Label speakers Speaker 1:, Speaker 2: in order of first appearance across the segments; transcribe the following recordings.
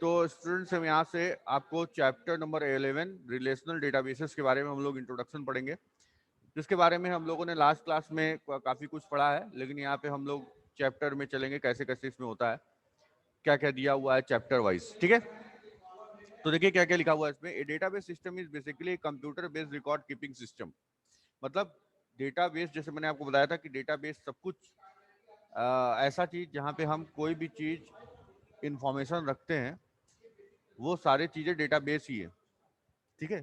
Speaker 1: तो स्टूडेंट्स हम यहाँ से आपको चैप्टर नंबर 11 रिलेशनल डेटाबेसेस के बारे में हम लोग इंट्रोडक्शन पढ़ेंगे, जिसके बारे में हम लोगों ने लास्ट क्लास में काफ़ी कुछ पढ़ा है, लेकिन यहाँ पे हम लोग चैप्टर में चलेंगे कैसे कैसे इसमें होता है, क्या क्या दिया हुआ है चैप्टर वाइज। ठीक है, तो देखिए क्या क्या लिखा हुआ है इसमें। A database system is basically computer based record keeping system. मतलब डेटाबेस, जैसे मैंने आपको बताया था कि डेटाबेस सब कुछ ऐसा चीज जहाँ पे हम कोई भी चीज इंफॉर्मेशन रखते हैं, वो सारी चीजें डेटाबेस ही है। ठीक है,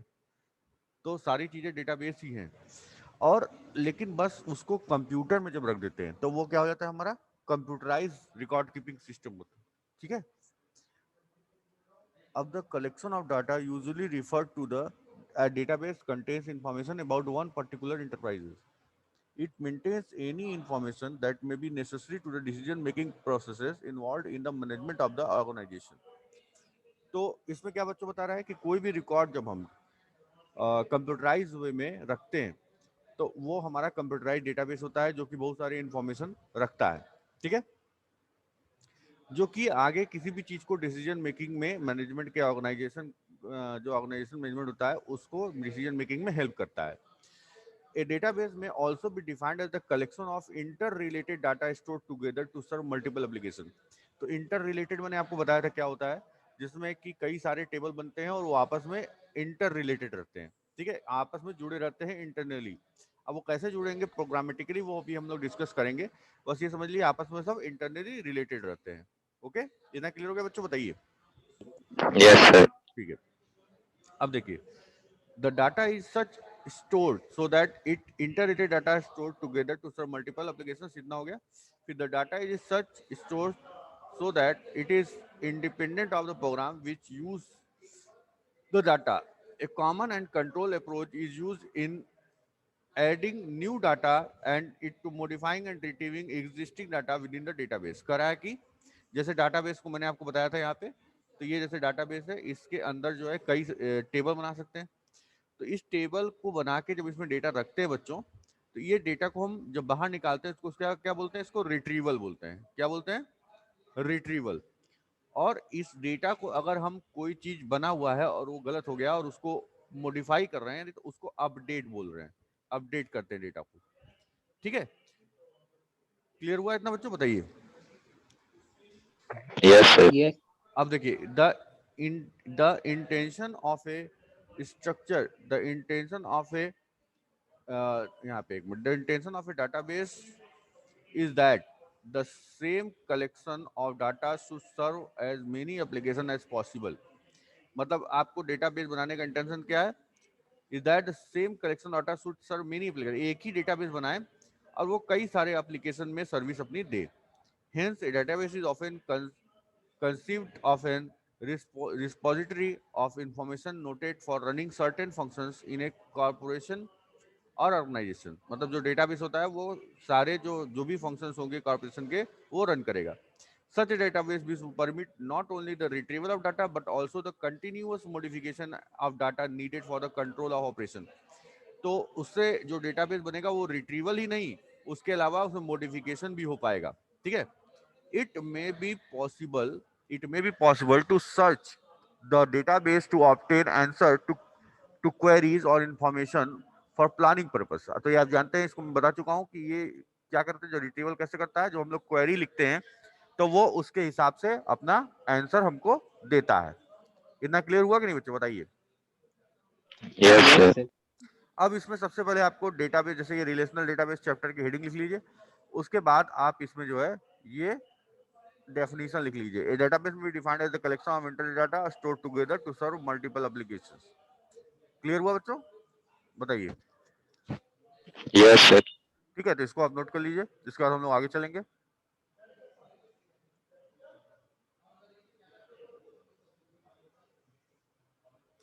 Speaker 1: तो सारी चीजें डेटाबेस ही हैं, और लेकिन बस उसको कंप्यूटर में जब रख देते हैं तो वो क्या हो जाता है, हमारा कंप्यूटराइज रिकॉर्ड कीपिंग सिस्टम होता है। ठीक है, अब the collection of data usually refer to the database contains information about one particular enterprises. It maintains any information that may be necessary to the decision making processes involved in the management of the organization. तो इसमें क्या बच्चों बता रहा है कि कोई भी रिकॉर्ड जब हम कंप्यूटराइज वे में रखते हैं तो वो हमारा कंप्यूटराइज डेटाबेस होता है, जो कि बहुत सारी इंफॉर्मेशन रखता है। ठीक है, जो कि आगे किसी भी चीज को डिसीजन मेकिंग में मैनेजमेंट के ऑर्गेनाइजेशन, जो ऑर्गेनाइजेशन मैनेजमेंट होता है उसको डिसीजन मेकिंग में हेल्प करता है। A database may also be defined as the collection of interrelated data stored together to serve multiple application. तो interrelated मैंने आपको बताया था क्या होता है, जिसमें कि कई सारे टेबल बनते हैं और वो आपस में इंटर रहते हैं। ठीक है, आपस में जुड़े रहते हैं इंटरनली। अब वो कैसे जुड़ेंगे प्रोग्रामेटिकली, वो भी हम लोग डिस्कस करेंगे। बस ये समझ लीजिए आपस में सब इंटरनली रिलेटेड रहते हैं। ओके, इतना क्लियर हो गया बच्चों, बताइए।
Speaker 2: Yes, sir.
Speaker 1: ठीक है, अब देखिए, the data is such stored so that it interrelated data is stored together to serve multiple applications. इतना हो गया। फिर the data is such stored so that it is independent of the program which use the data. A common and control approach is used in adding new data and it to modifying and retrieving existing data within the database। करा है कि जैसे database को मैंने आपको बताया था यहाँ पे, तो ये जैसे डाटाबेस है, इसके अंदर जो है कई टेबल बना सकते हैं। तो इस टेबल को बना के जब इसमें डेटा रखते हैं बच्चों, तो ये डेटा को हम जब बाहर निकालते हैं, इसको क्या क्या बोलते हैं, इसको रिट्रीवल बोलते हैं। क्या बोलते हैं? रिट्रीवल। और इस डेटा को अगर हम कोई चीज बना हुआ है और वो गलत हो गया और उसको मॉडिफाई कर रहे हैं, तो उसको अपडेट बोल रहे हैं, अपडेट करते हैं डेटा को। ठीक है, क्लियर हुआ इतना बच्चों, बताइए।
Speaker 2: Yes, sir.
Speaker 3: Yes.
Speaker 1: अब देखिए, the intention of a structure, the intention of a, यहाँ पे एक minute, the intention of a database is that the same collection of data should serve as many application as possible। मतलब आपको database बनाने का intention क्या है? Is that the same collection data should serve many application. एक ही database बनाए और वो कई सारे एप्लीकेशन में सर्विस अपनी दे। Hence a database is often conceived of an repository of information noted for running certain functions in a corporation और ऑर्गेनाइजेशन। मतलब जो डेटाबेस होता है वो सारे जो भी फंक्शंस होंगे कॉर्पोरेशन के, वो रन करेगा। Such a database will permit not only the retrieval of data but also the continuous modification of data needed for the control of operation। तो उससे जो डेटाबेस बनेगा वो रिट्रीवल ही नहीं, उसके अलावा उसमें मॉडिफिकेशन भी हो पाएगा। ठीक है, it may be possible it may be possible to search the database to obtain answer to queries or information for planning purpose। तो ये आप जानते हैं, इसको मैं बता चुका हूँ कि ये क्या करते हैं, जो रिट्रीवल कैसे करता है, जो हम लोग क्वेरी लिखते हैं तो वो उसके हिसाब से अपना आंसर हमको देता है। इतना क्लियर हुआ कि नहीं बच्चों, बताइए।
Speaker 2: Yes,
Speaker 3: Yes,
Speaker 2: sir.
Speaker 3: sir.
Speaker 1: अब इसमें सबसे पहले आपको डेटाबेस, जैसे ये रिलेशनल डेटाबेस चैप्टर की हेडिंग लिख लीजिए। उसके बाद आप इसमें जो है ये डेफिनेशन लिख लीजिए। A database may defined as the collection of inter data store together to serve multiple applications. Clear हुआ बच्चों, बताइए।
Speaker 2: Yes, sir.
Speaker 1: ठीक है, तो इसको आप नोट कर लीजिए, जिसके बाद हम लोग आगे चलेंगे।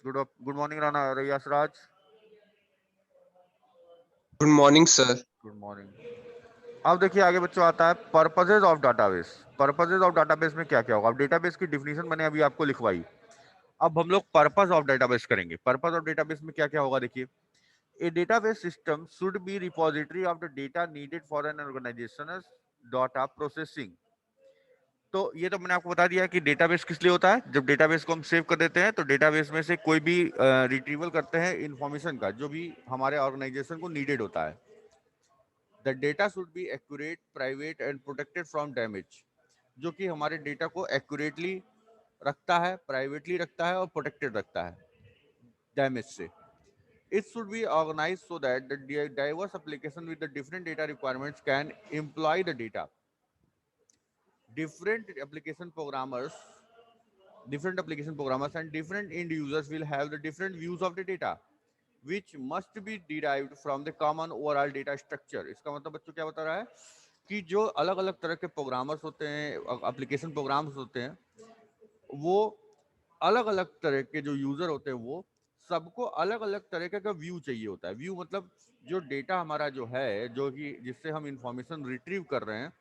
Speaker 1: गुड मॉर्निंग राणा रैयास राज।
Speaker 4: Good morning, sir.
Speaker 1: Good morning. अब देखिए आगे बच्चों आता है purposes of database. Purposes of database में क्या क्या होगा? अब डेटाबेस की डिफिनेशन मैंने अभी आपको लिखवाई। अब हम लोग पर्पज ऑफ डेटाबेस करेंगे। पर्पज ऑफ डेटाबेस में क्या क्या होगा, देखिए। A database system should be repository of the data needed for an organization's data processing तो ये तो मैंने आपको बता दिया कि डेटाबेस किस लिए होता है। जब डेटाबेस को हम सेव कर देते हैं तो डेटाबेस में से कोई भी रिट्रीवल करते हैं इंफॉर्मेशन का जो भी हमारे ऑर्गेनाइजेशन को नीडेड होता है। The data should be accurate, private and protected from damage, जो कि हमारे डेटा को एक्यूरेटली रखता है, प्राइवेटली रखता है और प्रोटेक्टेड रखता है डैमेज से। It should be organized so that the diverse application with the different data requirements can employ the data. Different application programmers, different application programmers and different end users will have the different views of the data, which must be derived from the common overall data structure. इसका मतलब बच्चों क्या बता रहा है कि जो अलग अलग तरह के प्रोग्रामर्स होते हैं, एप्लीकेशन प्रोग्राम्स होते हैं, वो अलग अलग तरह के जो यूजर होते हैं वो सबको अलग अलग तरह का व्यू चाहिए होता है। व्यू मतलब जो डेटा हमारा जो है, जो कि जिससे हम इंफॉर्मेशन रिट्रीव कर रहे हैं,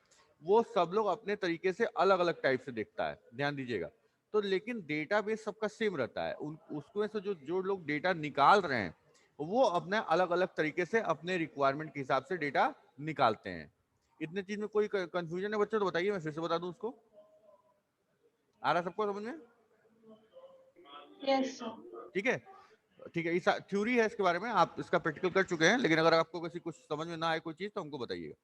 Speaker 1: वो सब लोग अपने तरीके से अलग अलग टाइप से देखता है, ध्यान दीजिएगा। तो लेकिन डेटाबेस सबका सेम रहता है, उसमें से जो जो लोग डेटा निकाल रहे हैं वो अपने अलग अलग तरीके से अपने रिक्वायरमेंट के हिसाब से डेटा निकालते हैं। इतने चीज में कोई कंफ्यूजन है बच्चों तो बताइए, मैं फिर से बता दूं उसको। आ रहा सबको समझ में?
Speaker 3: Yes, sir.
Speaker 1: ठीक है, ठीक है। इस थ्योरी है इसके बारे में, आप इसका प्रैक्टिकल कर चुके हैं, लेकिन अगर आपको किसी कुछ समझ में ना आए कोई चीज तो हमको बताइएगा।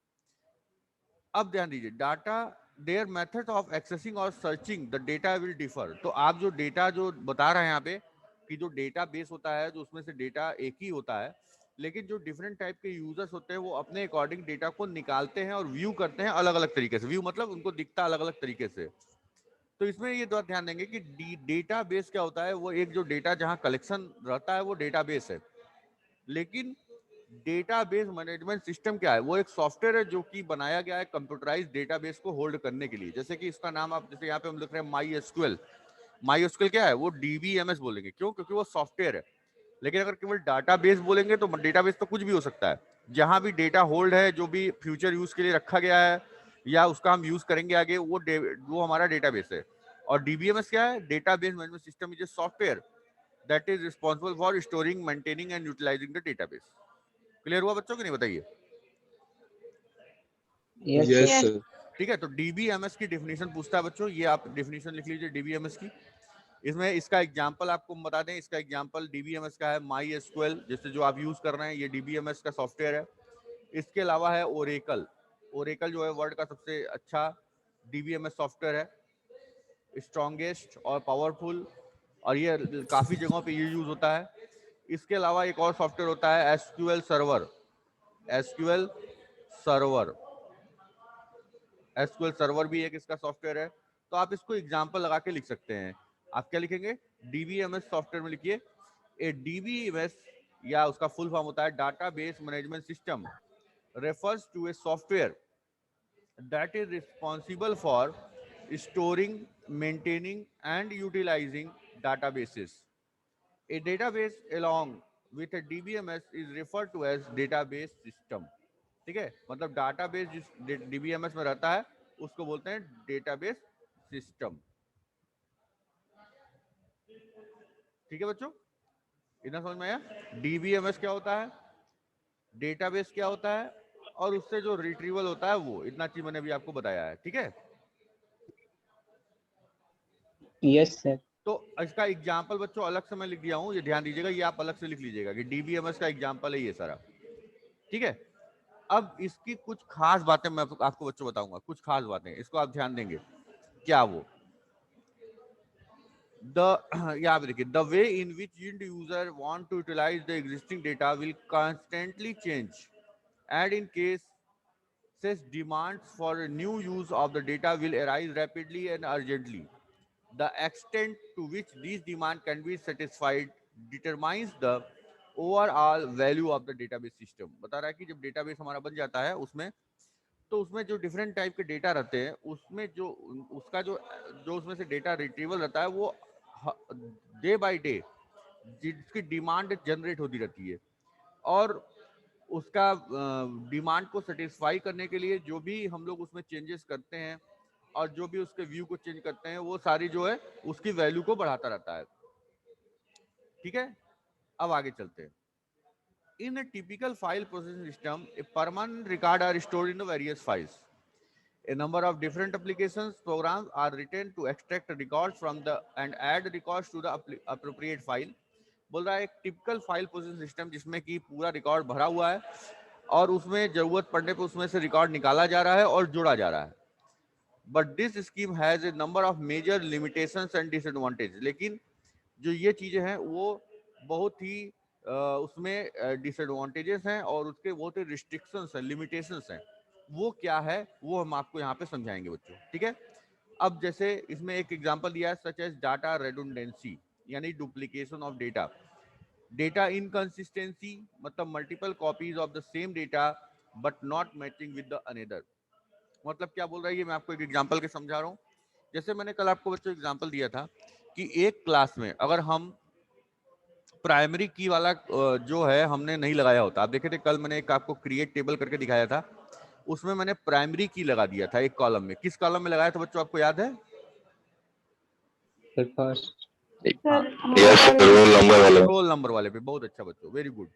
Speaker 1: अब ध्यान दीजिए, data there method of accessing और searching the data will differ. तो आप जो डेटा जो बता रहे हैं यहाँ पे कि जो डेटा बेस होता है, जो उसमें से डेटा एक ही होता है, लेकिन जो डिफरेंट टाइप के यूजर्स होते हैं वो अपने अकॉर्डिंग डेटा को निकालते हैं और व्यू करते हैं अलग अलग तरीके से। व्यू मतलब उनको दिखता अलग अलग तरीके से। तो इसमें ये बात ध्यान देंगे कि डेटा बेस क्या होता है, वो एक जो डेटा जहां कलेक्शन रहता है वो डेटा बेस है। लेकिन डेटाबेस मैनेजमेंट सिस्टम क्या है, वो एक सॉफ्टवेयर है जो कि बनाया गया है कंप्यूटराइज डेटाबेस को होल्ड करने के लिए। जैसे कि इसका नाम आप जैसे यहाँ पे हम लिख रहे हैं माई एसक्यूएल। माई एसक्यूएल क्या है, वो डीबीएमएस बोलेंगे, क्यों? क्योंकि वो सॉफ्टवेयर है। लेकिन अगर केवल डाटाबेस बोलेंगे तो डेटाबेस तो कुछ भी हो सकता है। जहां भी डेटा होल्ड है, जो भी फ्यूचर यूज के लिए रखा गया है या उसका हम यूज करेंगे आगे, वो हमारा डेटाबेस है। और डीबीएमएस क्या है, database management system is a software that is responsible for storing, maintaining and utilising the database. Clear हुआ बच्चों कि नहीं, बताइए।
Speaker 4: Yes,
Speaker 2: Yes,
Speaker 4: sir.
Speaker 3: Yes.
Speaker 2: sir.
Speaker 1: ठीक है, तो डीबीएमएस की डेफिनेशन पूछता है बच्चों, ये आप डेफिनेशन लिख लीजिए डीबीएमएस की। इसमें इसका एग्जांपल आपको बता दें, इसका एग्जांपल डीबीएमएस का है माई एसक्यूएल, जैसे जो आप यूज कर रहे हैं, ये डीबीएमएस का सॉफ्टवेयर है। इसके अलावा है ओरेकल। ओरेकल जो है वर्ल्ड का सबसे अच्छा डीबीएमएस सॉफ्टवेयर है, स्ट्रॉन्गेस्ट और पावरफुल, और ये काफी जगहों पे ये यूज होता है। इसके अलावा एक और सॉफ्टवेयर होता है SQL server. SQL server, SQL server भी एक इसका सॉफ्टवेयर है। तो आप इसको एग्जांपल लगा के लिख सकते हैं। आप क्या लिखेंगे, डीबीएमएस सॉफ्टवेयर में लिखिए, ए डीबीएमएस या उसका फुल फॉर्म होता है database management system, refers to a software that is responsible for storing, maintaining and utilizing databases. A database along with a DBMS is referred to as database system. ठीक है, मतलब database जिस DBMS में रहता है उसको बोलते हैं डेटाबेस सिस्टम। ठीक है बच्चों, इतना समझ में आया? डीबीएमएस क्या होता है, डेटाबेस क्या होता है, और उससे जो रिट्रीवल होता है वो, इतना चीज मैंने अभी आपको बताया है। ठीक है,
Speaker 4: Yes, sir.
Speaker 1: तो इसका एग्जाम्पल बच्चों अलग से मैं लिख दिया हूँ, ये ध्यान दीजिएगा, ये आप अलग से लिख लीजिएगा कि डीबीएमएस का एग्जाम्पल है ये सारा। ठीक है, अब इसकी कुछ खास बातें मैं आपको बच्चों बताऊंगा, कुछ खास बातें, इसको आप ध्यान देंगे। क्या वो, यहाँ पे देखिए, the way in which end user want to utilise the existing data will constantly change, and in case says demands for a new use of the data will arise rapidly and urgently. The extent to which these demands can be satisfied determines the overall value of the database system. बता रहा है कि जब database हमारा बन जाता है उसमें, तो उसमें जो डिफरेंट टाइप के डेटा रहते हैं, उसमें जो उसका जो जो उसमें से डेटा रिट्रीवल रहता है वो डे बाय डे जिसकी डिमांड जनरेट होती रहती है, और उसका डिमांड को सेटिस्फाई करने के लिए जो भी हम लोग उसमें चेंजेस करते हैं और जो भी उसके व्यू को चेंज करते हैं, वो सारी जो है उसकी वैल्यू को बढ़ाता रहता है। ठीक है, अब आगे चलते हैं। In a typical file processing system, a permanent record are stored in the various files. A number of different applications programs are written to extract records from the and add records to the appropriate file. बोल रहा है एक typical file processing system जिसमें कि पूरा record भरा हुआ है और उसमें जरूरत पड़ने पे उसमें से रिकॉर्ड निकाला जा रहा है और जोड़ा जा रहा है. But this scheme has a number of major limitations and disadvantage. लेकिन जो ये चीजें हैं वो बहुत ही उसमें डिसएडवांटेजेस हैं और उसके बहुत ही रिस्ट्रिक्शंस हैं, लिमिटेशंस हैं. वो क्या है वो हम आपको यहाँ पे समझाएंगे बच्चों. ठीक है. अब जैसे इसमें एक एग्जांपल दिया है सच एज डाटा रेडुंडेंसी यानी duplication of data. Data inconsistency मतलब multiple copies of the same data but not matching with the another. मतलब क्या बोल रहा है ये मैं आपको एक एग्जांपल के समझा रहा हूँ. जैसे मैंने कल आपको बच्चों एग्जांपल दिया था कि एक क्लास में अगर हम प्राइमरी की वाला जो है हमने नहीं लगाया होता. आप देखे थे कल मैंने एक आपको क्रिएट टेबल करके दिखाया था. उसमें मैंने प्राइमरी की लगा दिया था एक कॉलम में. किस कॉलम में लगाया था बच्चों आपको याद है?
Speaker 4: Sir first.
Speaker 3: Sir
Speaker 2: yes sir, roll number वाले.
Speaker 1: रोल नंबर वाले पे. बहुत अच्छा बच्चों, वेरी गुड.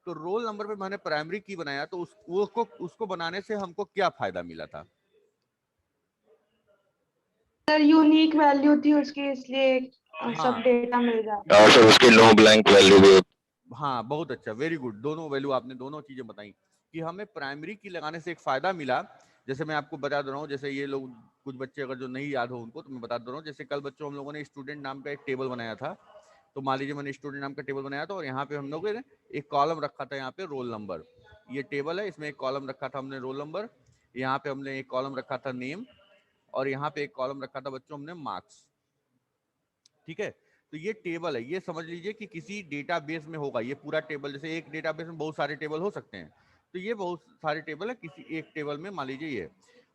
Speaker 1: तो रोल नंबर पे मैंने प्राइमरी की बनाया तो उसको बनाने से हमको क्या फायदा मिला था?
Speaker 3: सर यूनिक वैल्यू थी उसकी इसलिए
Speaker 1: हाँ.
Speaker 3: सब डेटा मिल जाता.
Speaker 2: और सर उसकी नो ब्लैंक वैल्यू भी.
Speaker 1: हाँ बहुत अच्छा, वेरी गुड. दोनों वैल्यू आपने दोनों चीजें बताई कि हमें प्राइमरी की लगाने से एक फायदा मिला. जैसे मैं आपको बता दे रहा हूँ, जैसे ये लोग कुछ बच्चे अगर जो नहीं याद हो उनको तो मैं बता दे रहा हूँ. जैसे कल बच्चों हम लोगों ने स्टूडेंट नाम का एक टेबल बनाया था. तो मान लीजिए मैंने स्टूडेंट नाम का टेबल बनाया था और यहाँ पे हम लोगों ने एक कॉलम रखा था यहाँ पे रोल नंबर. ये टेबल है, इसमें एक कॉलम रखा था हमने रोल नंबर. यहाँ पे हमने एक कॉलम रखा था नेम और यहाँ पे एक कॉलम रखा था बच्चों हमने मार्क्स. ठीक है. तो ये टेबल है, ये समझ लीजिए कि किसी डेटाबेस में होगा ये पूरा टेबल. जैसे एक डेटाबेस में बहुत सारे टेबल हो सकते हैं तो ये बहुत सारे टेबल है किसी एक टेबल में मान लीजिए ये.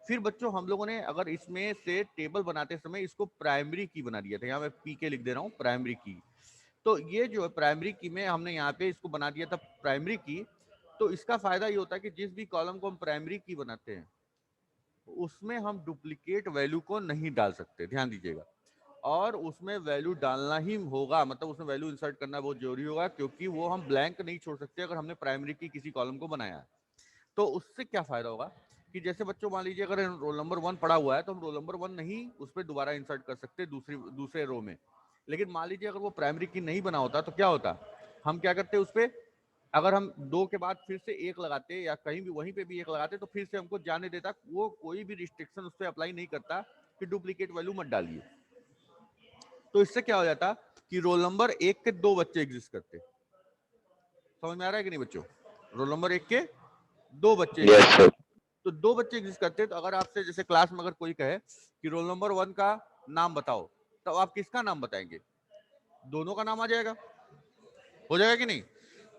Speaker 1: फिर बच्चों हम लोगों ने अगर इसमें से टेबल बनाते समय इसको प्राइमरी की बना दिया था. यहाँ मैं पी के लिख दे रहा हूँ प्राइमरी की. तो ये जो है प्राइमरी की में हमने यहाँ पे इसको बना दिया था प्राइमरी की. तो इसका फायदा ये होता है कि जिस भी कॉलम को हम प्राइमरी की बनाते हैं उसमें हम डुप्लीकेट वैल्यू को नहीं डाल सकते. ध्यान दीजिएगा. और उसमें वैल्यू डालना ही होगा, मतलब उसमें वैल्यू इंसर्ट करना बहुत जरूरी होगा क्योंकि वो हम ब्लैंक नहीं छोड़ सकते अगर हमने प्राइमरी की किसी कॉलम को बनाया है. तो उससे क्या फायदा होगा कि जैसे बच्चों मान लीजिए अगर रोल नंबर 1 पड़ा हुआ है तो हम रोल नंबर 1 नहीं उस पर दोबारा इंसर्ट कर सकते दूसरे रो में. लेकिन मान लीजिए अगर वो प्राइमरी की नहीं बना होता तो क्या होता, हम क्या करते उस पर अगर हम 2 के बाद फिर से 1 लगाते या कहीं भी वहीं पे भी 1 लगाते तो फिर से हमको जाने देता, वो कोई भी रिस्ट्रिक्शन उस पर अप्लाई नहीं करता कि डुप्लीकेट वैल्यू मत डालिए. तो इससे क्या हो जाता कि रोल नंबर 1 के 2 बच्चे एग्जिस्ट करते. समझ में आ रहा है कि नहीं बच्चों? रोल नंबर 1 के 2 बच्चे.
Speaker 2: Yes sir.
Speaker 1: तो 2 बच्चे एग्जिस्ट करते तो अगर आपसे जैसे क्लास में अगर कोई कहे कि रोल नंबर 1 का नाम बताओ तो आप किसका नाम बताएंगे? दोनों का नाम आ जाएगा. हो जाएगा कि नहीं?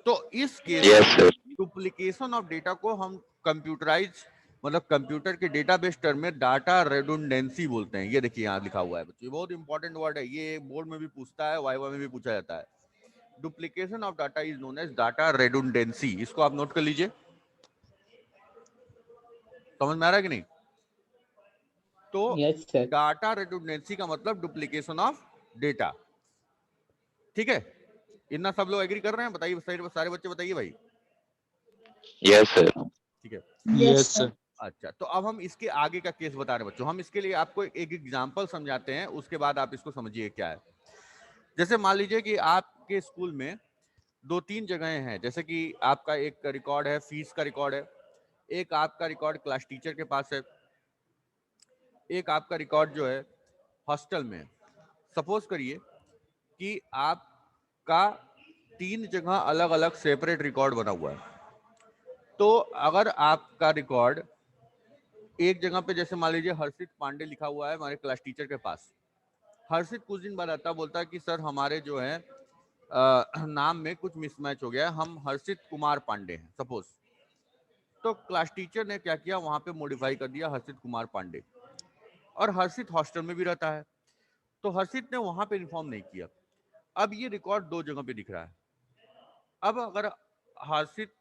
Speaker 1: तो इस केस में डुप्लीकेशन ऑफ डेटा को हम कंप्यूटराइज मतलब कंप्यूटर के डेटाबेस टर्म में डाटा रेडुंडेंसी बोलते हैं. ये देखिए यहाँ लिखा हुआ है बच्चों, बहुत इंपॉर्टेंट वर्ड है ये. बोर्ड में भी पूछता है, वाइवा में भी पूछा जाता है. Duplication of data is known as data redundancy. इसको आप नोट कर लीजिए. समझ में आ रहा है कि नहीं? तो
Speaker 4: यस सर.
Speaker 1: डाटा रेडुंडेंसी का मतलब डुप्लीकेशन ऑफ डेटा. ठीक है. इतना सब लोग एग्री कर रहे हैं? बताइए सारे बच्चे बताइए भाई.
Speaker 2: Yes sir.
Speaker 1: ठीक है.
Speaker 5: Yes sir.
Speaker 1: अच्छा, तो अब हम इसके आगे का केस बता रहे हैं बच्चों. हम इसके लिए आपको एक एग्जांपल समझाते हैं, उसके बाद आप इसको समझिए क्या है. जैसे मान लीजिए कि आपके स्कूल में 2-3 जगहें हैं. जैसे कि आपका एक रिकॉर्ड है फीस का रिकॉर्ड है, एक आपका रिकॉर्ड क्लास टीचर के पास है, एक आपका रिकॉर्ड जो है हॉस्टल में. सपोज करिए कि आपका 3 जगह अलग अलग सेपरेट रिकॉर्ड बना हुआ है. तो अगर आपका रिकॉर्ड एक जगह पे जैसे मान लीजिए हर्षित पांडे लिखा हुआ है हमारे क्लास टीचर के पास. हर्षित कुछ दिन बाद आता बोलता है कि सर हमारे जो है नाम में कुछ मिसमैच हो गया है, हम हर्षित कुमार पांडे हैं सपोज. तो क्लास टीचर ने क्या किया, वहां पे मॉडिफाई कर दिया हर्षित कुमार पांडे. और हर्षित हॉस्टल में भी रहता है तो हर्षित ने वहां पे इन्फॉर्म नहीं किया. अब ये रिकॉर्ड 2 जगह पे दिख रहा है. अब अगर हर्षित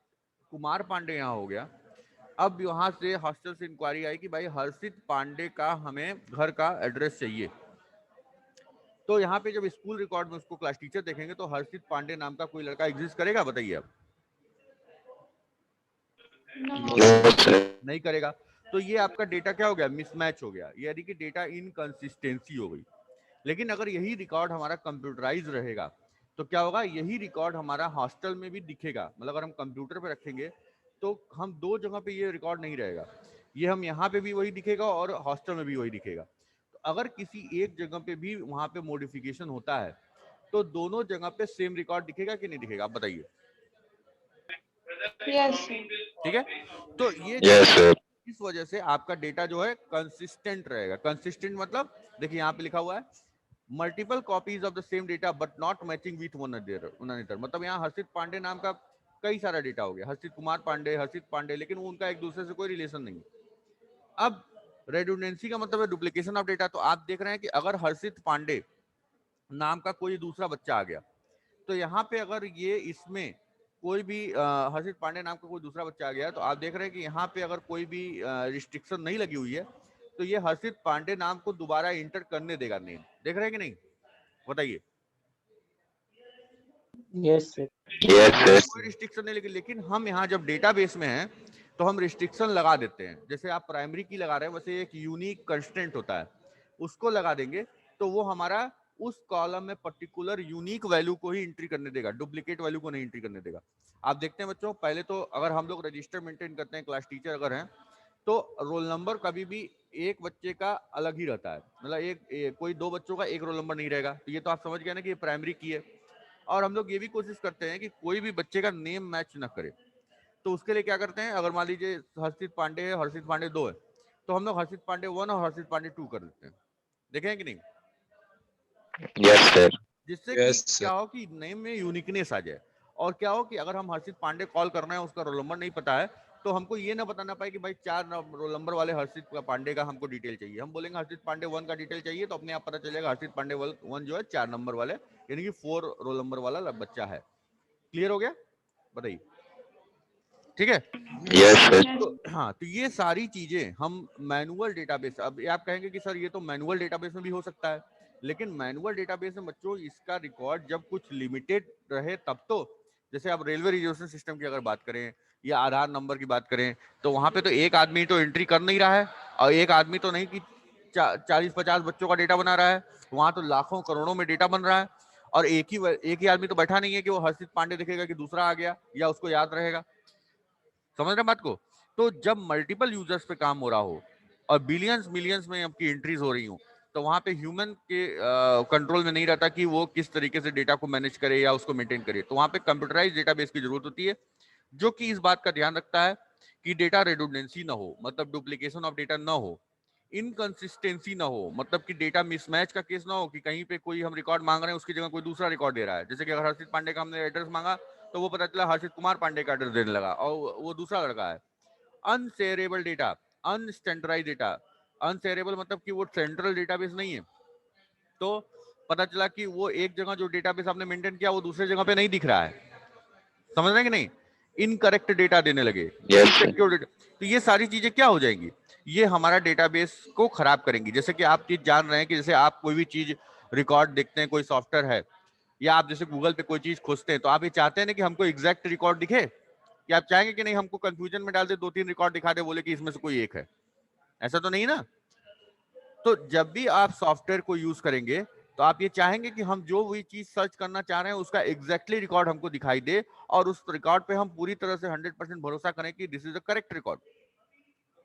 Speaker 1: कुमार पांडे यहाँ हो गया, अब यहाँ से हॉस्टल से इंक्वायरी आई कि भाई हर्षित पांडे का हमें घर का एड्रेस चाहिए. तो यहाँ पे जब स्कूल रिकॉर्ड में उसको क्लास टीचर देखेंगे तो हर्षित पांडे नाम का कोई लड़का एग्जिस्ट करेगा? बताइए अब.
Speaker 2: No sir.
Speaker 1: नहीं करेगा. तो ये आपका डेटा क्या हो गया, मिसमैच हो गया, यानी कि डेटा इनकंसिस्टेंसी हो गई। लेकिन अगर यही रिकॉर्ड हमारा कंप्यूटराइज रहेगा तो क्या होगा, यही रिकॉर्ड हमारा हॉस्टल में भी दिखेगा। मतलब अगर हम कंप्यूटर पे रखेंगे तो हम दो जगह पे ये रिकॉर्ड नहीं रहेगा, ये हम यहाँ पे भी वही दिखेगा और हॉस्टल में भी वही दिखेगा। तो अगर किसी एक जगह पे भी वहां पे मॉडिफिकेशन होता है तो दोनों जगह पे सेम रिकॉर्ड दिखेगा कि नहीं दिखेगा, आप बताइए।
Speaker 3: यस
Speaker 1: ठीक है, तो ये
Speaker 2: Yes, sir.
Speaker 1: इस वजह से आपका डेटा जो है कंसिस्टेंट रहेगा। कंसिस्टेंट मतलब देखिए यहाँ पे लिखा हुआ है multiple copies of the same data but not matching with one another. मतलब यहाँ हर्षित पांडे नाम का कई सारा डेटा हो गया, हर्षित कुमार पांडे, हर्षित पांडे, लेकिन वो उनका एक दूसरे से कोई रिलेशन नहीं। अब रेडुंडेंसी का मतलब है डुप्लीकेशन ऑफ डेटा। तो आप देख रहे हैं कि अगर हर्षित पांडे नाम का कोई दूसरा बच्चा आ गया तो यहाँ पे अगर ये इसमें कोई भी हर्षित पांडे नाम का कोई दूसरा बच्चा आ गया तो आप देख रहे हैं कि यहाँ पे अगर कोई भी रिस्ट्रिक्शन नहीं लगी हुई है तो ये हर्षित पांडे नाम को दोबारा इंटर करने देगा नेम। देख रहे हैं कि नहीं, बताइए।
Speaker 4: Yes, sir.
Speaker 2: Yes, sir.
Speaker 1: कोई रिस्ट्रिक्शन नहीं लगी, लेकिन हम यहाँ जब डेटाबेस में हैं तो हम रिस्ट्रिक्शन लगा देते हैं। जैसे आप प्राइमरी की लगा रहे हैं वैसे एक यूनिक कंस्टेंट होता है, उसको लगा देंगे तो वो हमारा उस कॉलम में पर्टिकुलर यूनिक वैल्यू को ही एंट्री करने देगा, डुप्लीकेट वैल्यू को नहीं एंट्री करने देगा। आप देखते हैं बच्चों, पहले तो अगर हम लोग रजिस्टर मेंटेन करते हैं, क्लास टीचर अगर हैं तो रोल नंबर कभी भी एक बच्चे का अलग ही रहता है। मतलब कोई दो बच्चों का एक रोल नंबर नहीं रहेगा। तो ये तो आप समझ गए ना कि ये प्राइमरी की है। और हम लोग ये भी कोशिश करते हैं कि कोई भी बच्चे का नेम मैच ना करे। तो उसके लिए क्या करते हैं, अगर मान लीजिए हर्षित पांडे है, हर्षित पांडे 2 है, तो हम लोग हर्षित पांडे 1 और हर्षित पांडे 2 कर देते हैं। देखें कि नहीं,
Speaker 2: Yes, sir.
Speaker 1: जिससे कि क्या हो कि नेम में यूनिकनेस आ जाए। और क्या हो कि अगर हम हर्षित पांडे कॉल कर रहे हैं, उसका रोल नंबर नहीं पता है, तो हमको ये ना बताना पाए कि भाई 4 रोल नंबर वाले हर्षित पांडे का हमको डिटेल चाहिए। हम बोलेंगे हर्षित पांडे 1 का डिटेल चाहिए, तो अपने आप पता चलेगा हर्षित पांडे 1 जो है 4 नंबर वाले, यानी कि 4 रोल नंबर वाला बच्चा है। क्लियर हो गया, बताइए। ठीक है,
Speaker 2: Yes, sir.
Speaker 1: तो हाँ, तो ये सारी चीजें हम मैनुअल डेटाबेस, अब आप कहेंगे कि सर ये तो मैनुअल डेटाबेस में भी हो सकता है, लेकिन मैनुअल डेटाबेस में बच्चों इसका रिकॉर्ड जब कुछ लिमिटेड रहे तब तो। जैसे आप रेलवे रिजर्वेशन सिस्टम की अगर बात करें या आधार नंबर की बात करें तो वहां पे तो एक आदमी तो एंट्री कर नहीं रहा है, और एक आदमी तो नहीं कि 40-50 बच्चों का डेटा बना रहा है, वहां तो लाखों करोड़ों में डेटा बन रहा है। और एक ही आदमी तो बैठा नहीं है कि वो हर्षित पांडे दिखेगा कि दूसरा आ गया या उसको याद रहेगा। समझ रहे बात को। तो जब मल्टीपल यूजर्स पे काम हो रहा हो और बिलियंस मिलियंस में आपकी एंट्रीज हो रही हो, तो वहां पे ह्यूमन के कंट्रोल में नहीं रहता कि वो किस तरीके से डेटा को मैनेज करे या उसको मेंटेन करे। तो वहां पे कंप्यूटराइज डेटाबेस की जरूरत होती है, जो कि इस बात का ध्यान रखता है कि डेटा रेडुंडेंसी ना हो, मतलब डुप्लीकेशन ऑफ डेटा ना हो, इनकंसिस्टेंसी ना हो, मतलब कि डेटा मिसमैच का केस ना हो कि कहीं पे कोई हम रिकॉर्ड मांग रहे हैं उसकी जगह कोई दूसरा रिकॉर्ड दे रहा है। जैसे कि अगर हर्षित पांडे का हमने एड्रेस मांगा तो वो पता चला हर्षित कुमार पांडे का एड्रेस देने लगा और वो दूसरा लड़का है। अनशेयरेबल डेटा, अनस्टैंडर्डाइज डेटा। अनशेयरेबल मतलब कि वो सेंट्रल डेटाबेस नहीं है, तो पता चला कि वो एक जगह जो डेटाबेस आपने मेंटेन किया वो दूसरे जगह पे नहीं दिख रहा है। समझ रहे हैं कि नहीं, इनकरेक्ट डेटा देने लगे,
Speaker 2: Yes, sir.
Speaker 1: Insecure data. तो ये सारी चीजें क्या हो जाएंगी, ये हमारा डेटाबेस को खराब करेंगी। जैसे कि आप चीज जान रहे हैं कि जैसे आप कोई भी चीज रिकॉर्ड देखते हैं, कोई सॉफ्टवेयर है या आप जैसे गूगल पे कोई चीज खोजते हैं, तो आप ये चाहते हैं ना कि हमको एग्जैक्ट रिकॉर्ड दिखे, कि आप चाहेंगे कि नहीं हमको कंफ्यूजन में डाल दे, 2-3 रिकॉर्ड दिखा दे, बोले कि इसमें से कोई एक है। ऐसा तो नहीं ना। तो जब भी आप सॉफ्टवेयर को यूज करेंगे तो आप ये चाहेंगे कि हम जो भी चीज सर्च करना चाह रहे हैं उसका एग्जैक्टली रिकॉर्ड हमको दिखाई दे, और उस रिकॉर्ड पे हम पूरी तरह से 100% भरोसा करें कि this is a correct record.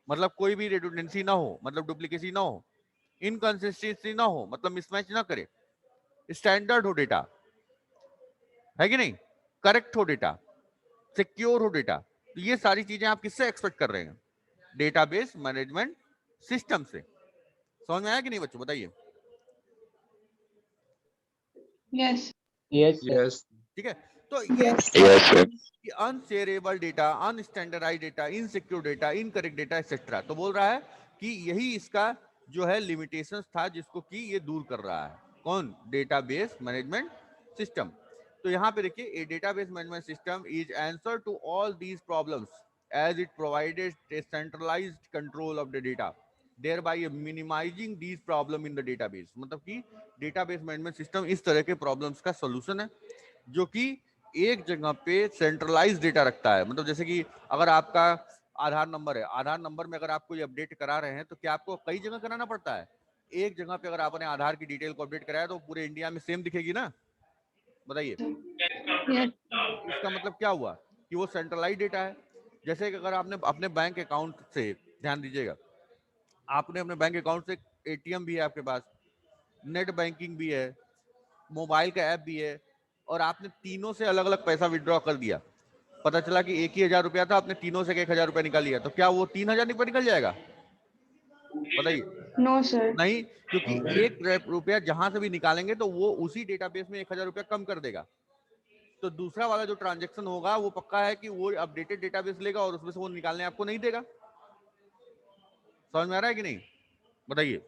Speaker 1: मतलब कोई भी रिडंडेंसी ना हो, मतलब डुप्लीकेसी ना हो, इनकंसिस्टेंसी ना हो, मतलब मिसमैच ना करे, स्टैंडर्ड हो डेटा, है कि नहीं, करेक्ट हो डेटा, सिक्योर हो डेटा। तो ये सारी चीजें आप किससे एक्सपेक्ट कर रहे हैं, डेटाबेस मैनेजमेंट सिस्टम से। समझ में आया कि नहीं बच्चों, बताइए।
Speaker 3: Yes
Speaker 4: Yes, sir.
Speaker 1: ठीक है, तो ये
Speaker 2: Yes, sir.
Speaker 1: Unshareable data, unstandardised data, insecure data, incorrect data etcetera, तो बोल रहा है कि यही इसका जो है लिमिटेशंस था जिसको कि ये दूर कर रहा है। कौन, डेटाबेस मैनेजमेंट सिस्टम। तो यहाँ पे देखिए, a database management system is answer to all these problems as it provided a centralized control of the data, thereby minimizing these problem in the database। मतलब कि डेटाबेस मैनेजमेंट सिस्टम इस तरह के problems का सॉल्यूशन है जो कि एक जगह पे सेंट्रलाइज डेटा रखता है। मतलब जैसे कि अगर आपका आधार नंबर है, आधार नंबर में अगर आप कोई अपडेट करा रहे हैं तो क्या आपको कई जगह कराना पड़ता है? एक जगह पे अगर आपने आधार की डिटेल को अपडेट कराया तो पूरे इंडिया में सेम दिखेगी ना? बताइए,
Speaker 3: Yes.
Speaker 1: इसका मतलब क्या हुआ कि वो सेंट्रलाइज डेटा है। जैसे कि अगर आपने अपने बैंक अकाउंट से, ध्यान दीजिएगा, आपने अपने बैंक अकाउंट से, एटीएम भी है आपके पास, नेट बैंकिंग भी है, मोबाइल का ऐप भी है, और आपने तीनों से अलग अलग पैसा विड्रॉ कर दिया, पता चला कि एक ही 1000 रुपया था, आपने तीनों से 1000 रुपया निकाल लिया, तो क्या वो 3000 निकल जाएगा? बताइए।
Speaker 3: No, sir.
Speaker 1: नहीं, क्योंकि एक रुपया जहां से भी निकालेंगे तो वो उसी डेटाबेस में 1000 रुपया कम कर देगा। तो दूसरा वाला जो ट्रांजेक्शन होगा वो पक्का है कि वो अपडेटेड डेटाबेस लेगा और उसमें से वो निकालने आपको नहीं देगा। समझ में आ रहा है कि नहीं? बताइए।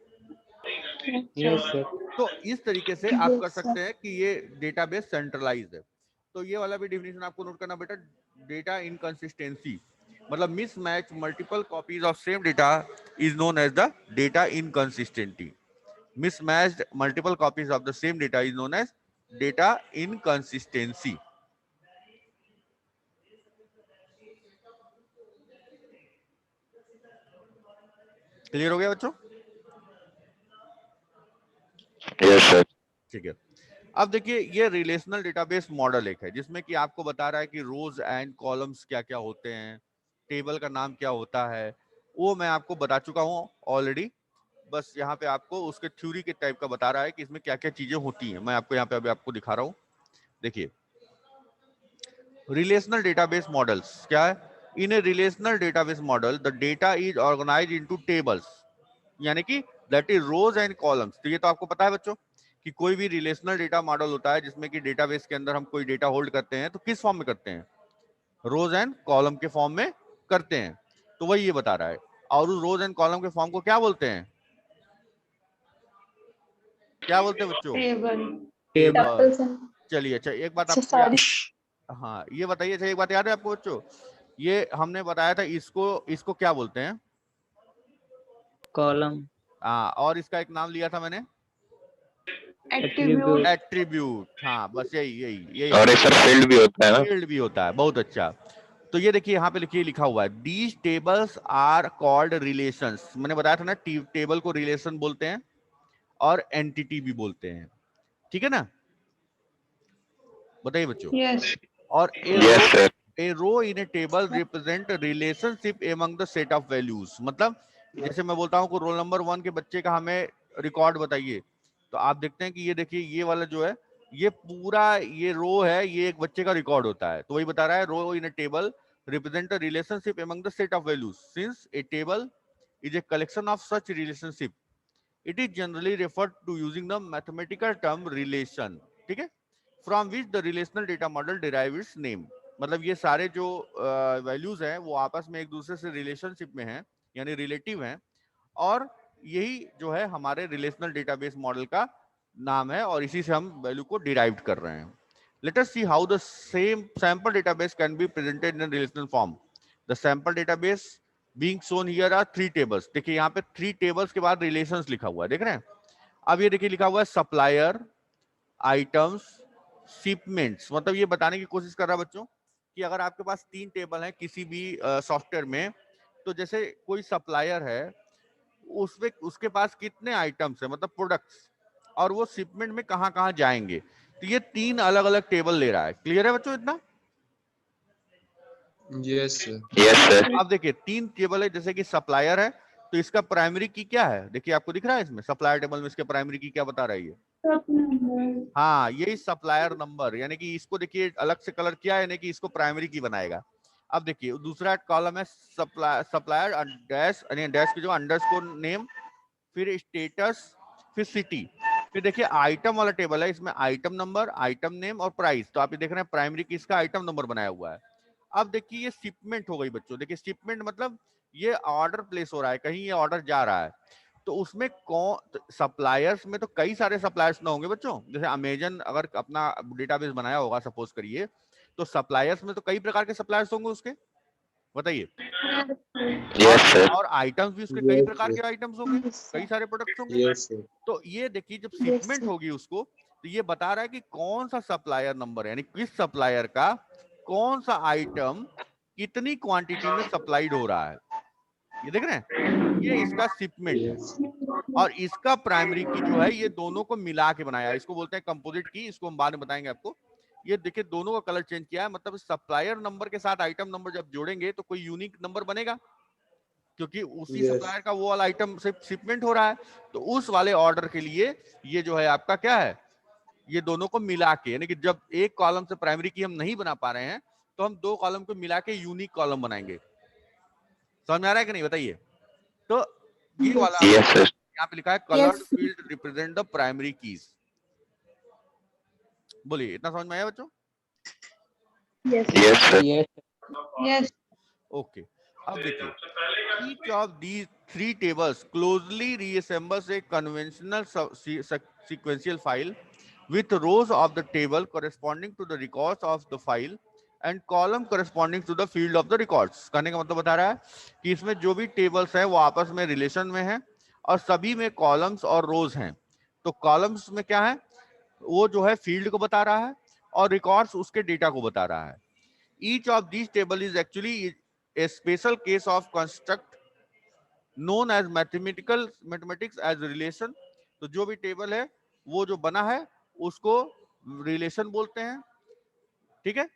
Speaker 4: Yes, sir.
Speaker 1: तो इस तरीके से आप कर
Speaker 3: Yes, sir.
Speaker 1: सकते हैं कि ये डेटाबेस सेंट्रलाइज्ड है। तो ये वाला भी डिफिनेशन आपको नोट करना बेटा, डेटा इनकंसिस्टेंसी मतलब mismatch multiple copies of same data is known as the data inconsistency. Mismatched multiple copies of the same data is known as data inconsistency. Clear हो गया बच्चों?
Speaker 2: Yes, sir.
Speaker 1: ठीक है। अब देखिए, ये रिलेशनल डेटाबेस मॉडल एक है जिसमें कि आपको बता रहा है कि रोज एंड कॉलम्स क्या क्या होते हैं, टेबल का नाम क्या होता है, वो मैं आपको बता चुका हूँ ऑलरेडी। बस यहाँ पे आपको उसके थ्योरी के टाइप का बता रहा है कि इसमें क्या क्या चीजें होती हैं। मैं आपको यहाँ पे अभी आपको दिखा रहा हूँ। देखिए, रिलेशनल डेटाबेस मॉडल्स क्या है? In a relational database model the data is organised into tables, यानी कि that is rows and columns. तो ये तो आपको पता है बच्चों कि कोई भी रिलेशनल डेटा मॉडल होता है जिसमें कि डेटाबेस के अंदर हम कोई डेटा होल्ड करते हैं तो किस फॉर्म में करते हैं? रोज एंड कॉलम के फॉर्म में करते हैं। तो वही ये बता रहा है। और उस रोज एंड कॉलम के फॉर्म को क्या बोलते हैं? क्या बोलते हैं बच्चों?
Speaker 3: Table.
Speaker 1: टेबल। चलिए, अच्छा एक बात आपको
Speaker 3: Sorry.
Speaker 1: हाँ ये बताइए, अच्छा एक बात याद है आपको बच्चों, ये हमने बताया था इसको क्या बोलते हैं?
Speaker 4: Column.
Speaker 1: हाँ, और इसका एक नाम लिया था मैंने,
Speaker 3: Attribute.
Speaker 1: एट्रीब्यूट। हाँ बस यही यही यही
Speaker 2: और एक सर फील्ड भी होता है ना?
Speaker 1: फील्ड भी होता है। बहुत अच्छा। तो ये देखिए यहाँ पे लिखा हुआ है, these tables are called relations. मैंने बताया था ना, टेबल को रिलेशन बोलते हैं और एंटिटी भी बोलते हैं, ठीक है ना? बताइए बच्चों।
Speaker 3: Yes.
Speaker 1: और
Speaker 2: Yes, sir.
Speaker 1: a row in a table represent a relationship among the set of values। मतलब जैसे मैं बोलता हूँ को रोल नंबर 1 के बच्चे का हमें रिकॉर्ड बताइए, तो आप देखते हैं कि ये देखिए, ये वाला जो है, ये पूरा ये रो है, ये एक बच्चे का रिकॉर्ड होता है। तो वही बता रहा है, रो इन a table represent a relationship among the set of values since a table is a collection of such relationship it is generally referred to using the mathematical term relation। ठीक है, from which the relational data model derive its name। मतलब ये सारे जो values हैं वो आपस में एक दूसरे से रिलेशनशिप में हैं, यानी रिलेटिव हैं, और यही जो है हमारे रिलेशनल डेटाबेस मॉडल का नाम है, और इसी से हम वैल्यू को डिराइव कर रहे हैं। Let us see how the same sample database can be presented in relational form. The sample database being shown here are 3 tables. देखिए यहाँ पे 3 टेबल्स के बाद रिलेशंस लिखा हुआ है, देख रहे हैं? अब ये देखिए लिखा हुआ है सप्लायर, आइटम्स, शिपमेंट्स। मतलब ये बताने की कोशिश कर रहा है बच्चों कि अगर आपके पास 3 टेबल है किसी भी सॉफ्टवेयर में, तो जैसे कोई सप्लायर है, उसमें उसके पास कितने आइटम्स है, मतलब प्रोडक्ट्स, और वो शिपमेंट में कहां कहां जाएंगे। तो ये 3 अलग अलग टेबल ले रहा है। क्लियर है बच्चों इतना?
Speaker 5: Yes, sir.
Speaker 2: Yes, sir.
Speaker 1: अब देखिए 3 टेबल है, जैसे कि सप्लायर है तो इसका प्राइमरी की क्या है? देखिए आपको दिख रहा है इसमें सप्लायर टेबल में इसके प्राइमरी की क्या बता रही है? हाँ, यही सप्लायर नंबर, यानी कि इसको देखिए अलग से कलर किया है, यानी कि इसको प्राइमरी की बनाएगा। अब देखिए दूसरा कॉलम है सप्लायर डैश, यानी डैश की जो अंडरस्कोर नेम, फिर स्टेटस, फिर सिटी। फिर देखिए आइटम वाला टेबल है, इसमें आइटम नंबर, आइटम नेम और प्राइस। तो आप ये देख रहे हैं प्राइमरी की इसका आइटम नंबर बनाया हुआ है। अब देखिए ये शिपमेंट हो गई बच्चों। देखिए शिपमेंट मतलब ये ऑर्डर प्लेस हो रहा है, कहीं ये ऑर्डर जा रहा है, तो उसमें कौन सप्लायर्स में तो कई सारे सप्लायर्स ना होंगे बच्चों। जैसे अमेजन अगर अपना डेटाबेस बनाया होगा सपोज करिए, तो सप्लायर्स में तो कई प्रकार के सप्लायर्स होंगे उसके, बताइए।
Speaker 2: Yes, sir.
Speaker 1: और आइटम्स भी उसके कई
Speaker 5: Yes,
Speaker 1: प्रकार
Speaker 5: sir.
Speaker 1: के आइटम्स होंगे, कई सारे प्रोडक्ट्स होंगे।
Speaker 5: Yes, sir.
Speaker 1: तो ये देखिए जब शिपमेंट होगी उसको, तो ये बता रहा है कि कौन सा सप्लायर नंबर है, यानी किस सप्लायर का कौन सा आइटम कितनी क्वांटिटी में सप्लाइड हो रहा है। ये देख रहे हैं, ये इसका शिपमेंट है।
Speaker 4: yes,
Speaker 1: और इसका प्राइमरी की जो है ये दोनों को मिला के बनाया है, इसको बोलते हैं कंपोजिट की, इसको हम बाद में बताएंगे आपको। ये देखिए दोनों का कलर चेंज किया है, मतलब सप्लायर नंबर के साथ आइटम नंबर जब जोड़ेंगे तो कोई यूनिक नंबर बनेगा, क्योंकि उसी
Speaker 4: yes,
Speaker 1: सप्लायर का वो वाला आइटम से शिपमेंट हो रहा है। तो उस वाले ऑर्डर के लिए ये जो है आपका क्या है, ये दोनों को मिला के, यानी कि जब एक कॉलम से प्राइमरी की हम नहीं बना पा रहे हैं तो हम दो कॉलम को मिला के यूनिक कॉलम बनाएंगे। समझ में आ रहा है कि नहीं, बताइए। तो ये वाला
Speaker 3: Yes.
Speaker 2: Yes, sir.
Speaker 1: यहाँ पे लिखा है coloured
Speaker 3: Yes.
Speaker 1: Field represent the primary keys. बोलिए, इतना समझ में आया बच्चों?
Speaker 3: Yes.
Speaker 2: Yes, sir.
Speaker 4: yes,
Speaker 3: Yes.
Speaker 1: Okay, अब देखिए, each of these three tables closely reassembles a conventional sequential file with rows of the table corresponding to the records of the file and column corresponding to the field of the records। कहने का मतलब बता रहा है कि इसमें जो भी टेबल्स हैं वो आपस में रिलेशन में हैं और सभी में कॉलम्स और रोज हैं। तो कॉलम्स में क्या है, वो जो है फील्ड को बता रहा है और रिकॉर्ड्स उसके डेटा को बता रहा है। Each of these table is actually a special case of construct known as mathematics as relation। तो जो भी टेबल है वो जो बना है उसको रिलेशन बोलते हैं, ठीक है।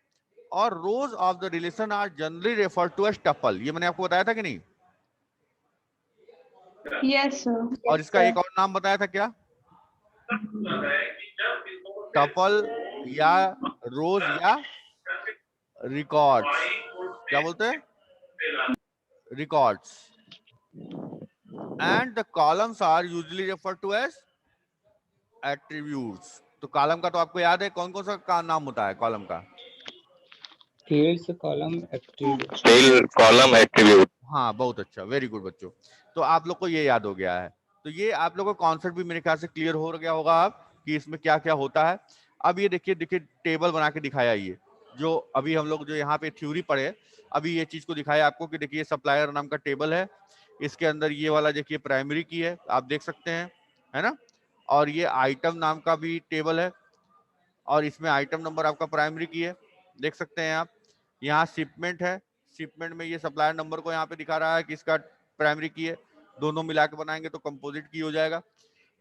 Speaker 1: और rows of the relation are generally refer to as tuple, ये मैंने आपको बताया था कि नहीं।
Speaker 3: Yes, sir.
Speaker 1: और इसका एक और नाम बताया था क्या, टपल या रोज या रिकॉर्ड्स, क्या बोलते हैं, records. And the columns are usually refer to as attributes. तो कॉलम का तो आपको याद है कौन कौन सा का नाम होता है कॉलम का,
Speaker 4: fields, column, attribute,
Speaker 2: Field, column, attribute.
Speaker 1: हाँ बहुत अच्छा, वेरी गुड बच्चों। तो आप लोग को ये याद हो गया है, तो ये आप लोगों को कॉन्सेप्ट भी मेरे ख्याल से क्लियर हो गया होगा आप कि इसमें क्या क्या होता है। अब ये देखिए देखिए टेबल बना के दिखाया, ये जो अभी हम लोग जो यहाँ पे थ्योरी पढ़े, अभी ये चीज को दिखाया आपको कि देखिए सप्लायर नाम का टेबल है, इसके अंदर ये वाला देखिए प्राइमरी की है, आप देख सकते हैं, है ना। और ये आइटम नाम का भी टेबल है और इसमें आइटम नंबर आपका प्राइमरी की है, देख सकते हैं आप। यहाँ शिपमेंट है, शिपमेंट में ये सप्लायर नंबर को यहाँ पे दिखा रहा है कि इसका प्राइमरी की है, दोनों मिला के बनाएंगे तो कंपोजिट की हो जाएगा।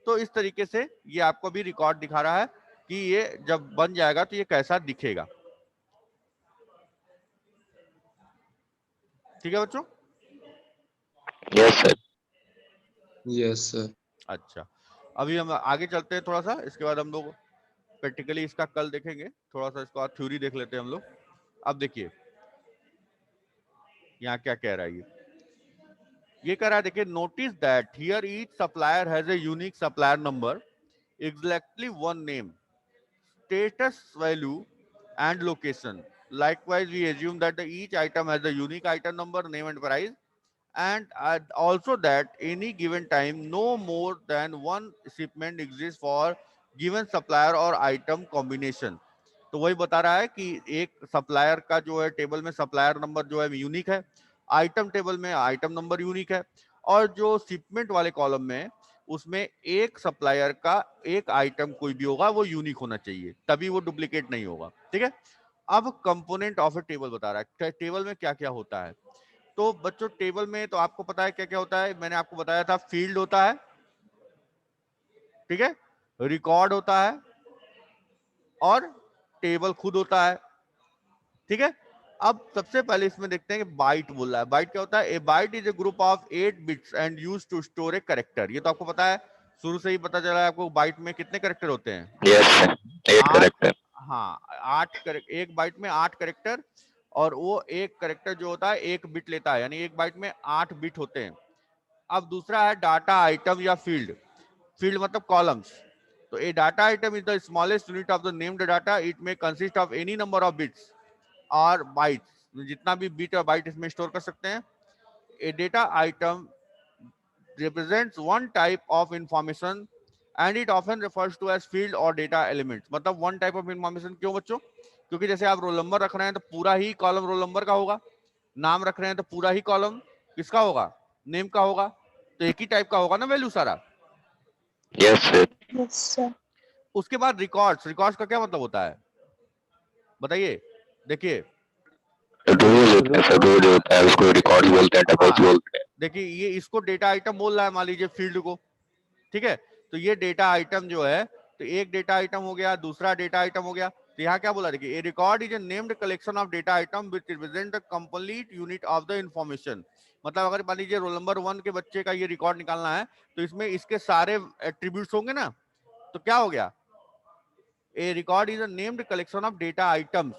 Speaker 1: तो इस तरीके से ये आपको भी रिकॉर्ड दिखा रहा है कि ये जब बन जाएगा तो ये कैसा दिखेगा। ठीक है बच्चों?
Speaker 2: Yes, sir.
Speaker 4: yes, sir,
Speaker 1: अच्छा, अभी हम आगे चलते हैं थोड़ा सा, इसके बाद हम लोग प्रैक्टिकली इसका कल देखेंगे, थोड़ा सा इसको थ्योरी देख लेते हैं हम लोग। अब देखिए यहाँ क्या कह रहा है, ये कह रहा है, देखिए notice that hear each supplier has a unique supplier number, exactly one name, status value and location. Likewise, we assume that each item has a unique item number, name and price, and also that any given time no more than one shipment exists for given supplier or item combination। तो वही बता रहा है कि एक supplier का जो है टेबल में सप्लायर नंबर जो है यूनिक है, आइटम टेबल में आइटम नंबर यूनिक है, और जो शिपमेंट वाले कॉलम में उसमें एक सप्लायर का एक आइटम कोई भी होगा वो यूनिक होना चाहिए, तभी वो डुप्लीकेट नहीं होगा, ठीक है। अब कंपोनेंट ऑफ ए टेबल बता रहा है, टेबल में क्या क्या होता है। तो बच्चों टेबल में तो आपको पता है क्या क्या होता है, मैंने आपको बताया था, फील्ड होता है, ठीक है, रिकॉर्ड होता है और टेबल खुद होता है, ठीक है। अब सबसे पहले इसमें देखते हैं कि बाइट बोल रहा है। बाइट क्या होता है, a byte is a group of 8 bits and use to store a character. ये तो आपको पता है, शुरू से ही पता चला है आपको, बाइट में कितने कैरेक्टर होते हैं,
Speaker 2: Yes, sir. 8
Speaker 1: 8।
Speaker 2: character.
Speaker 1: हाँ, 8 एक बाइट में 8 कैरेक्टर, और वो एक कैरेक्टर जो होता है 1 बिट लेता है, यानी एक बाइट में 8 बिट होते हैं। अब दूसरा है डाटा आइटम या फील्ड, फील्ड मतलब कॉलम्स। तो a data item is the smallest unit of the named data, it में consist of any number of bits और बाइट्स, जितना भी बिट और बाइट इसमें स्टोर कर सकते हैं। A data item represents one type of information and it often refers to as field or data elements। मतलब one type of information क्यों बच्चों, क्योंकि जैसे आप रोल नंबर रख रहे हैं तो पूरा ही कॉलम रोल नंबर का होगा, नाम रख रहे हैं तो पूरा ही कॉलम किसका होगा, नेम का होगा, तो एक ही टाइप का होगा ना वैल्यू सारा।
Speaker 2: Yes, sir.
Speaker 3: Yes, sir.
Speaker 1: उसके बाद रिकॉर्ड्स, रिकॉर्ड्स का क्या मतलब होता है बताइए। देखिए
Speaker 2: रोज होता है सर, रोज होता है, उसको रिकॉर्ड बोलते हैं, टेबल्स
Speaker 1: हाँ।
Speaker 2: बोलते हैं।
Speaker 1: देखिए ये इसको डेटा आइटम बोल रहा है, मान लीजिए फील्ड को, ठीक है। तो ये डेटा आइटम जो है, तो एक डेटा आइटम हो गया, दूसरा डेटा आइटम हो गया। तो यहाँ क्या बोला, देखिए a record is a named collection of data item which represent the complete unit of the information. मतलब अगर मान लीजिए रोल नंबर 1 के बच्चे का ये रिकॉर्ड निकालना है, तो इसमें इसके सारे एट्रीब्यूट्स होंगे ना, तो क्या हो गया, a record is a named collection of data items,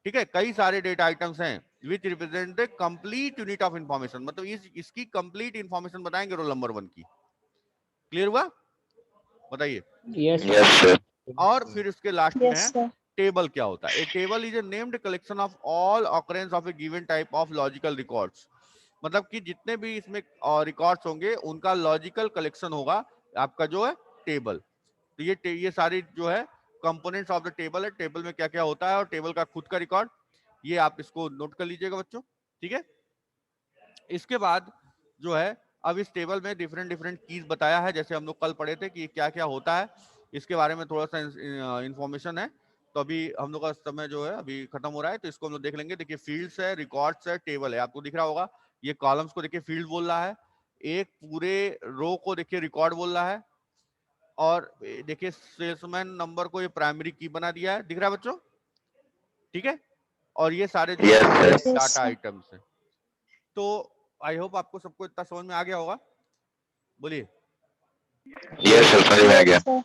Speaker 1: ठीक है। कई सारे डेटा आइटम्स हैं which represent the complete unit of information, मतलब इसकी कंप्लीट इंफॉर्मेशन बताएंगे रोल नंबर 1 की। क्लियर हुआ, बताइए।
Speaker 4: Yes,
Speaker 2: yes sir.
Speaker 1: और फिर उसके लास्ट में
Speaker 3: Yes,
Speaker 1: है
Speaker 3: sir.
Speaker 1: टेबल। क्या होता है, a table is a named collection of all occurrence of a given type of logical records. मतलब कि जितने भी इसमें रिकॉर्ड्स होंगे उनका लॉजिकल कलेक्शन होगा आपका जो है टेबल। तो ये सारी जो है कंपोनेंट्स ऑफ द टेबल है, टेबल में क्या क्या होता है और टेबल का खुद का रिकॉर्ड, ये आप इसको नोट कर लीजिएगा बच्चों, ठीक है। इसके बाद जो है, अब इस टेबल में डिफरेंट डिफरेंट कीज बताया है, जैसे हम लोग कल पढ़े थे कि क्या क्या होता है, इसके बारे में थोड़ा सा इंफॉर्मेशन है। तो अभी हम लोग का समय जो है अभी खत्म हो रहा है, तो इसको हम लोग देख लेंगे। देखिए फील्ड्स है, रिकॉर्ड्स है, टेबल है, आपको दिख रहा होगा। ये कॉलम्स को देखिए फील्ड बोल रहा है, एक पूरे रो को देखिए रिकॉर्ड बोल रहा है, और देखिए सेल्समैन नंबर को ये प्राइमरी की बना दिया है, दिख रहा है बच्चों, ठीक है। और ये सारे जो
Speaker 2: Yes, sir.
Speaker 3: Yes,
Speaker 1: data
Speaker 3: sir.
Speaker 1: Items हैं। तो आई होप आपको सबको इतना समझ में आ गया होगा, बोलिए।
Speaker 2: यस सर, समझ में आ गया।
Speaker 3: Yes, sir.